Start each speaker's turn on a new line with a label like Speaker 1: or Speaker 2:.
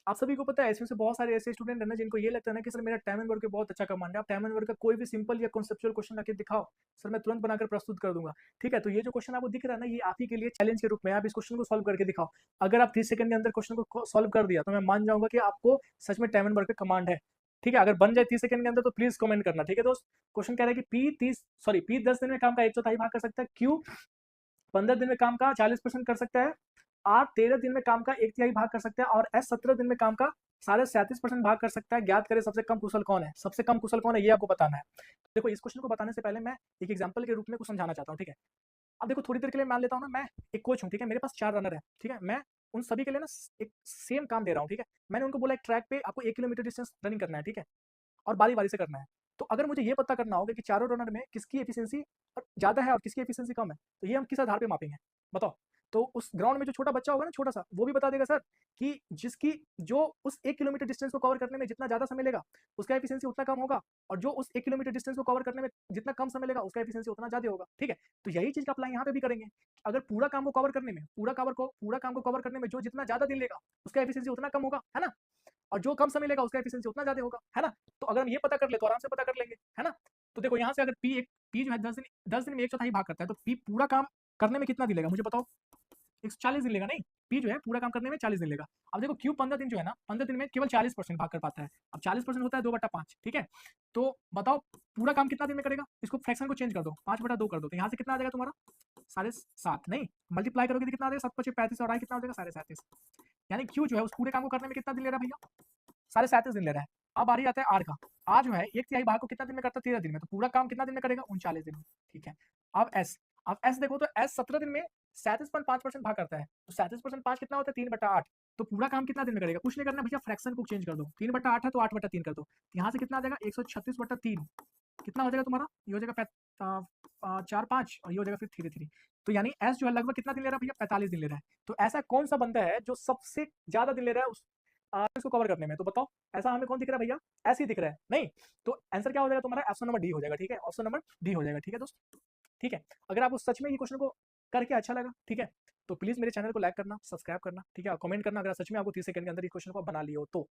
Speaker 1: आप सभी को पता है इसमें से बहुत सारे ऐसे स्टूडेंट है ना जिनको ये लगता है ना कि सर मेरा टाइम एंड वर्क पे बहुत अच्छा कमांड है। आप टाइम एंड वर्क का कोई भी सिंपल या कॉन्सेप्चुअल क्वेश्चन आके दिखाओ, सर मैं तुरंत बनाकर प्रस्तुत कर दूंगा। ठीक है, तो ये जो क्वेश्चन आपको दिख रहा है ना, ये आप ही के लिए चैलेंज के रूप में, आप इस क्वेश्चन को सॉल्व करके दिखाओ। अगर आप 30 सेकंड के अंदर क्वेश्चन को सॉल्व कर दिया तो मैं मान जाऊंगा कि आपको सच में टाइम एंड वर्क का कमांड है। ठीक है, अगर बन जाए 30 सेकंड के अंदर तो प्लीज कमेंट करना। ठीक है दोस्त, क्वेश्चन कह रहा है कि पी 10 दिन में काम का 1/4 भाग कर सकता है, क्यू 15 दिन में काम का 40% कर सकता है, आर 13 दिन में काम का 1/3 भाग कर सकता है, और एस 17 दिन में काम का 37.5% भाग कर सकता है। ज्ञात करें सबसे कम कुशल कौन है। सबसे कम कुशल कौन है ये आपको बताना है। देखो, इस क्वेश्चन को बताने से पहले मैं एक एग्जांपल के रूप में कुछ समझाना चाहता हूँ। ठीक है, अब देखो थोड़ी देर के लिए मान लेता हूँ ना, मैं एक कोच हूँ। ठीक है, मेरे पास 4 रनर है। ठीक है, मैं उन सभी के लिए ना एक सेम काम दे रहा हूँ। ठीक है, मैंने उनको बोला एक ट्रैक पे आपको 1 किलोमीटर डिस्टेंस रनिंग करना है। ठीक है, और बारी बारी से करना है। तो अगर मुझे ये पता करना होगा कि चारों रनर में किसकी एफिशिएंसी ज़्यादा है और किसकी एफिशिएंसी कम है, तो ये हम किस आधार पे मापेंगे बताओ। तो उस ग्राउंड में जो छोटा बच्चा होगा ना, छोटा सा, वो भी बता देगा सर कि जिसकी जो उस 1 किलोमीटर डिस्टेंस को कवर करने में जितना ज़्यादा समय लेगा उसका एफिशिएंसी उतना कम होगा, और जो उस 1 किलोमीटर डिस्टेंस को कवर करने में जितना कम समय लेगा उसका एफिशिएंसी उतना ज़्यादा होगा। ठीक है, तो यही चीज़ का अप्लाई यहाँ पे भी करेंगे। अगर पूरा काम को कवर करने में पूरा काम को कवर करने में जो जितना ज़्यादा दिन लेगा उसका एफिशिएंसी उतना कम होगा, है ना, और जो कम समय लेगा उसका एफिशिएंसी उतना ज़्यादा होगा, है ना। तो अगर हम ये पता कर ले तो आराम से पता कर लेंगे, है ना। तो देखो यहाँ से अगर पी जो है 10 दिन में 1/4 भाग करता है, तो पी पूरा काम करने में कितना दिन लेगा मुझे बताओ। 140 दिन लेगा। नहीं, पी जो है पूरा काम करने में 40 दिन लेगा। अब देखो क्यू 15 दिन जो है ना, 15 दिन में केवल 40% भाग कर पाता है। अब 40% होता है 2/5। ठीक है, तो बताओ पूरा काम कितना दिन में करेगा। इसको फ्रैक्शन को चेंज कर दो, 5/2 कर दो, तो यहाँ से कितना आ जाएगा तुम्हारा 7.5। नहीं, मल्टीप्लाई करोगे तो कितना आ जाएगा, 7×5 = 35, और आई कितना हो जाएगा 37.5। यानी क्यू जो है उस पूरे काम को करने में कितना दिन ले रहा है भैया, 37.5 दिन ले रहा है। अब आ रही आता है आर का। आर जो है 1/3 भाग को कितना दिन में करता है, 13 दिन में, तो पूरा काम कितना दिन में करेगा, 39 दिन में। ठीक है, अब एस। अब एस देखो तो एस 17 दिन में 37.5% भाग करता है, तो 37.5 कितना होता है, 3/8। तो पूरा काम कितना दिन में करेगा, कुछ नहीं करना भैया, फ्रैक्शन को चेंज कर दो, 3/8 है तो 8/3 कर दो, तो यहाँ से कितना आ जाएगा 136/3। कितना हो जाएगा तुम्हारा, ये हो जाएगा 4 5, और ये हो जाएगा फिर 3 3। तो यानी एस जो है लगभग कितना दिन ले रहा है भैया, 45 दिन ले रहा है। तो ऐसा कौन सा बंदा है जो सबसे ज्यादा दिन ले रहा है उस इसको कवर करने में, तो बताओ ऐसा हमें कौन दिख रहा है भैया, ऐसे ही दिख रहा है। नहीं, तो आंसर क्या हो जाएगा तुम्हारा, ऑप्शन नंबर डी हो जाएगा। ठीक है, ऑप्शन नंबर डी हो जाएगा। ठीक है दोस्त, ठीक है। अगर आपको सच में ये क्वेश्चन को करके अच्छा लगा, ठीक है, तो प्लीज मेरे चैनल को लाइक करना, सब्सक्राइब करना, ठीक है, और कमेंट करना अगर सच में आपको 30 सेकंड के अंदर इस क्वेश्चन को बना लियो तो।